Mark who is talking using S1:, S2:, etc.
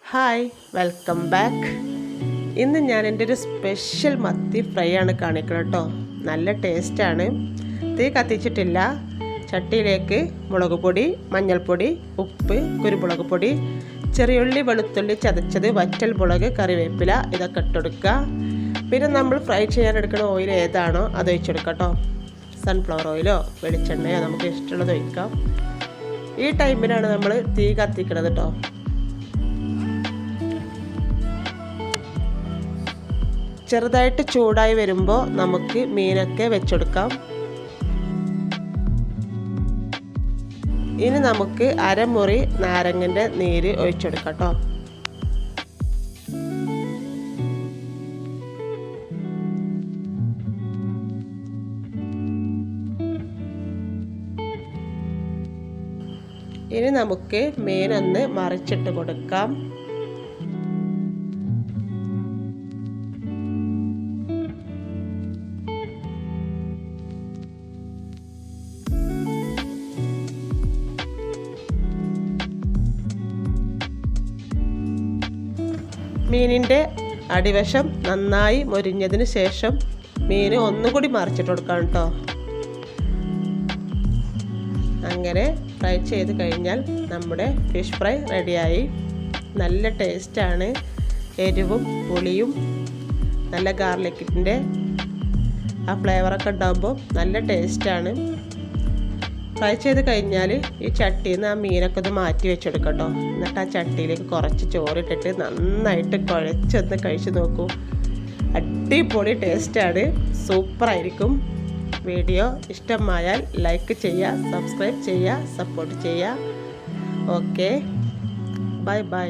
S1: Hi welcome back. ഇന്ന് ഞാൻ എൻ്റെ ഒരു സ്പെഷ്യൽ മത്തി ഫ്രൈ ആണ് കാണിക്കുന്നത് കേട്ടോ. നല്ല ടേസ്റ്റാണ്. തീ കത്തിച്ചിട്ടില്ല. ചട്ടിയിലേക്ക് മുളക് പൊടി, മഞ്ഞൾപ്പൊടി, ഉപ്പ്, കുരുമുളക് പൊടി, ചെറിയുള്ളി, വെളുത്തുള്ളി ചതച്ചത്, വറ്റൽ മുളക്, കറിവേപ്പില ഇതൊക്കെ ഇട്ടെടുക്കുക. പിന്നെ നമ്മൾ ഫ്രൈ ചെയ്യാൻ എടുക്കുന്ന ഓയിൽ ഏതാണോ അത് ഒഴിച്ചെടുക്കാം കേട്ടോ. സൺഫ്ലവർ ഓയിലോ വെളിച്ചെണ്ണയോ നമുക്ക് ഇഷ്ടമുള്ളത് ഒഴിക്കാം. ഈ ടൈമിലാണ് നമ്മൾ തീ കത്തിക്കണത് കേട്ടോ. ചെറുതായിട്ട് ചൂടായി വരുമ്പോൾ നമുക്ക് മീനൊക്കെ വെച്ചെടുക്കാം. ഇനി നമുക്ക് അരമുറി നാരങ്ങൻ്റെ നീര് ഒഴിച്ചെടുക്കാം കേട്ടോ. ഇനി നമുക്ക് മീനൊന്ന് മറിച്ചിട്ട് കൊടുക്കാം. മീനിൻ്റെ അടിവശം നന്നായി മൊരിഞ്ഞതിന് ശേഷം മീൻ ഒന്നുകൂടി മറിച്ചിട്ട് കൊടുക്കാം കേട്ടോ. അങ്ങനെ ഫ്രൈ ചെയ്ത് കഴിഞ്ഞാൽ നമ്മുടെ ഫിഷ് ഫ്രൈ റെഡിയായി. നല്ല ടേസ്റ്റാണ്. എരിവും പുളിയും നല്ല ഗാർലിക്കിൻ്റെ ആ ഫ്ലേവറൊക്കെ ഉണ്ടാകുമ്പോൾ നല്ല ടേസ്റ്റാണ്. ഫ്രൈ ചെയ്ത് കഴിഞ്ഞാൽ ഈ ചട്ടിയിൽ നിന്ന് ആ മീനൊക്കെ ഒന്ന് മാറ്റി വെച്ചെടുക്കാം കേട്ടോ. എന്നിട്ട് ആ ചട്ടിയിലേക്ക് കുറച്ച് ചോറിട്ടിട്ട് നന്നായിട്ട് കുഴച്ചൊന്ന് കഴിച്ച് നോക്കൂ. അടിപൊളി ടേസ്റ്റാണ്. സൂപ്പറായിരിക്കും. വീഡിയോ ഇഷ്ടമായാൽ ലൈക്ക് ചെയ്യുക, സബ്സ്ക്രൈബ് ചെയ്യുക, സപ്പോർട്ട് ചെയ്യുക. Okay, bye bye.